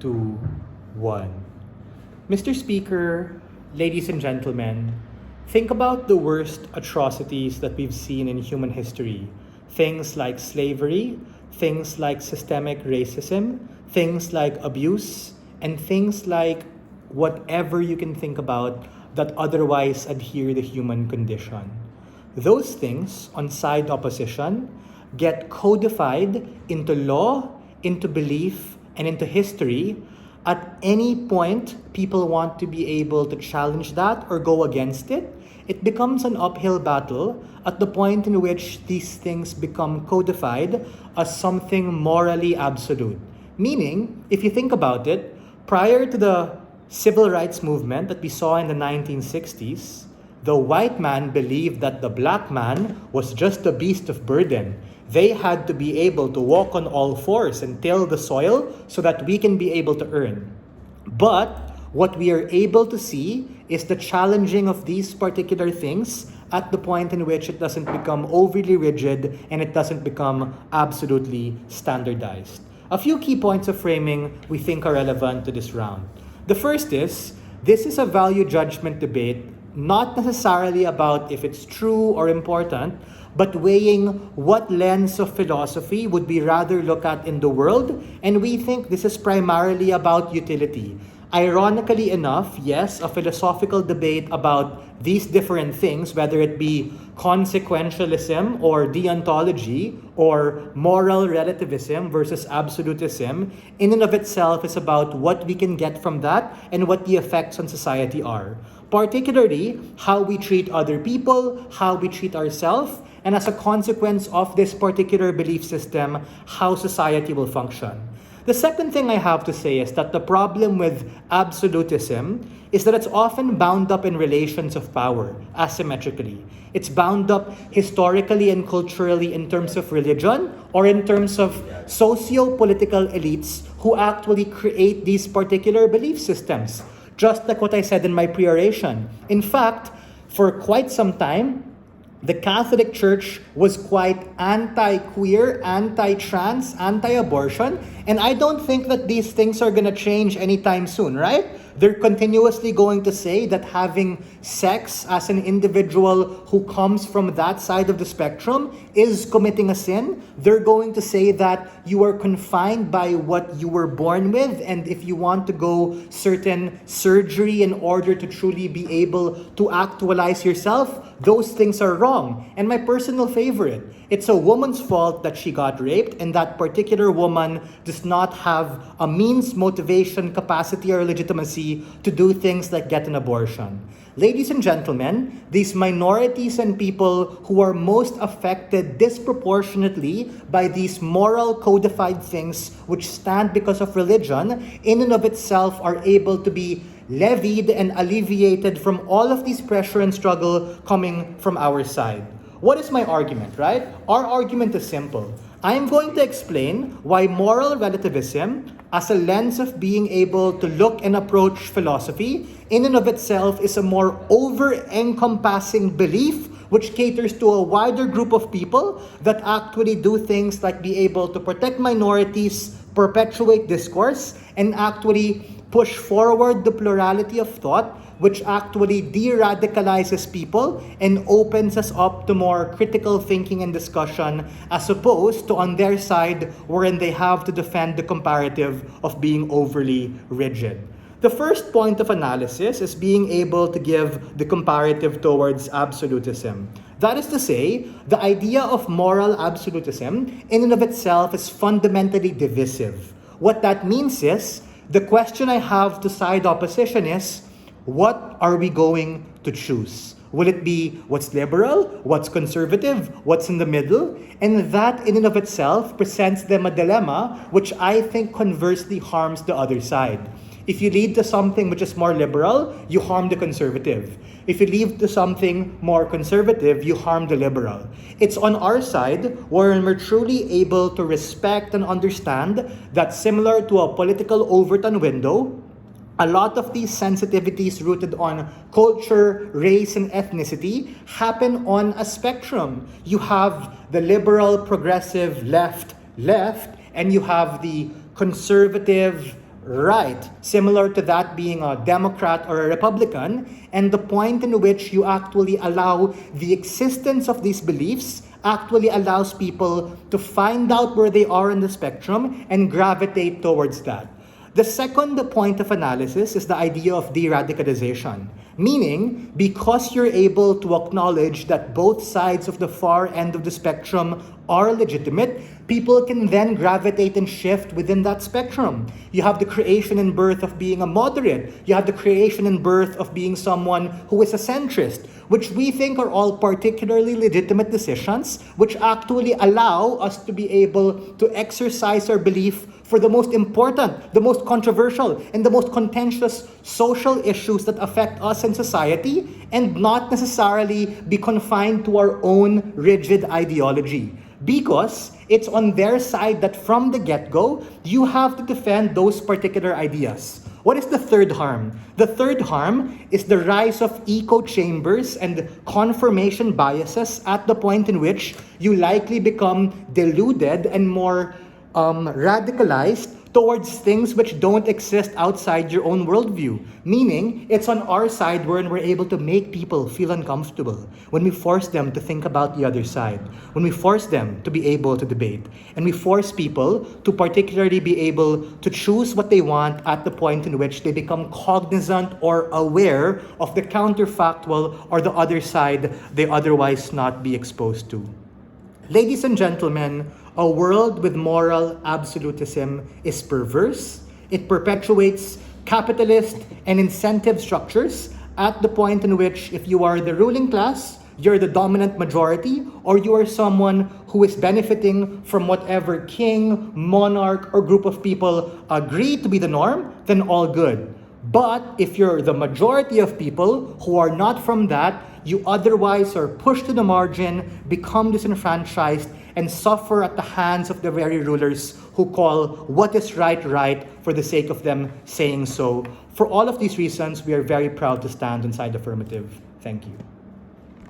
2, 1. Mr. Speaker, ladies and gentlemen, think about the worst atrocities that we've seen in human history. Things like slavery, things like systemic racism, things like abuse, and things like whatever you can think about that otherwise adhere the human condition. Those things on side opposition get codified into law, into belief, and into history. At any point people want to be able to challenge that or go against it, it becomes an uphill battle at the point in which these things become codified as something morally absolute. Meaning, if you think about it, prior to the civil rights movement that we saw in the 1960s, the white man believed that the black man was just a beast of burden. They had to be able to walk on all fours and till the soil so that we can be able to earn. But what we are able to see is the challenging of these particular things at the point in which it doesn't become overly rigid and it doesn't become absolutely standardized. A few key points of framing we think are relevant to this round. The first is, this is a value judgment debate, not necessarily about if it's true or important, but weighing what lens of philosophy would we rather look at in the world, and we think this is primarily about utility. Ironically enough, yes, a philosophical debate about these different things, whether it be consequentialism or deontology or moral relativism versus absolutism, in and of itself is about what we can get from that and what the effects on society are. Particularly, how we treat other people, how we treat ourselves, and as a consequence of this particular belief system, how society will function. The second thing I have to say is that the problem with absolutism is that it's often bound up in relations of power, asymmetrically. It's bound up historically and culturally in terms of religion or in terms of socio-political elites who actually create these particular belief systems. Just like what I said in my pre-oration. In fact, for quite some time, the Catholic Church was quite anti-queer, anti-trans, anti-abortion, and I don't think that these things are going to change anytime soon, right? They're continuously going to say that having sex as an individual who comes from that side of the spectrum is committing a sin. They're going to say that you are confined by what you were born with, and if you want to go certain surgery in order to truly be able to actualize yourself, those things are wrong. And my personal favorite, it's a woman's fault that she got raped, and that particular woman does not have a means, motivation, capacity, or legitimacy to do things like get an abortion. Ladies and gentlemen, these minorities and people who are most affected disproportionately by these moral codified things which stand because of religion, in and of itself are able to be levied and alleviated from all of these pressure and struggle coming from our side. What is my argument, right? Our argument is simple. I am going to explain why moral relativism, as a lens of being able to look and approach philosophy, in and of itself is a more over-encompassing belief which caters to a wider group of people that actually do things like be able to protect minorities, perpetuate discourse, and actually push forward the plurality of thought, which actually de-radicalizes people and opens us up to more critical thinking and discussion, as opposed to on their side wherein they have to defend the comparative of being overly rigid. The first point of analysis is being able to give the comparative towards absolutism. That is to say, the idea of moral absolutism in and of itself is fundamentally divisive. What that means is, the question I have to side opposition is, what are we going to choose? Will it be what's liberal, what's conservative, what's in the middle? And that in and of itself presents them a dilemma, which I think conversely harms the other side. If you lead to something which is more liberal, you harm the conservative. If you lead to something more conservative, you harm the liberal. It's on our side wherein we're truly able to respect and understand that, similar to a political Overton window, a lot of these sensitivities rooted on culture, race, and ethnicity happen on a spectrum. You have the liberal, progressive, left, and you have the conservative, right, similar to that being a Democrat or a Republican, and the point in which you actually allow the existence of these beliefs actually allows people to find out where they are in the spectrum and gravitate towards that. The second point of analysis is the idea of de-radicalization, meaning because you're able to acknowledge that both sides of the far end of the spectrum are legitimate, people can then gravitate and shift within that spectrum. You have the creation and birth of being a moderate. You have the creation and birth of being someone who is a centrist, which we think are all particularly legitimate decisions, which actually allow us to be able to exercise our belief for the most important, the most controversial, and the most contentious social issues that affect us in society, and not necessarily be confined to our own rigid ideology. Because it's on their side that from the get-go, you have to defend those particular ideas. What is the third harm? The third harm is the rise of echo chambers and confirmation biases at the point in which you likely become deluded and more radicalized towards things which don't exist outside your own worldview. Meaning, it's on our side when we're able to make people feel uncomfortable, when we force them to think about the other side, when we force them to be able to debate, and we force people to particularly be able to choose what they want at the point in which they become cognizant or aware of the counterfactual or the other side they otherwise not be exposed to. Ladies and gentlemen, a world with moral absolutism is perverse. It perpetuates capitalist and incentive structures at the point in which if you are the ruling class, you're the dominant majority, or you are someone who is benefiting from whatever king, monarch, or group of people agree to be the norm, then all good. But if you're the majority of people who are not from that, you otherwise are pushed to the margin, become disenfranchised, and suffer at the hands of the very rulers who call what is right, right for the sake of them saying so. For all of these reasons, we are very proud to stand inside Affirmative. Thank you.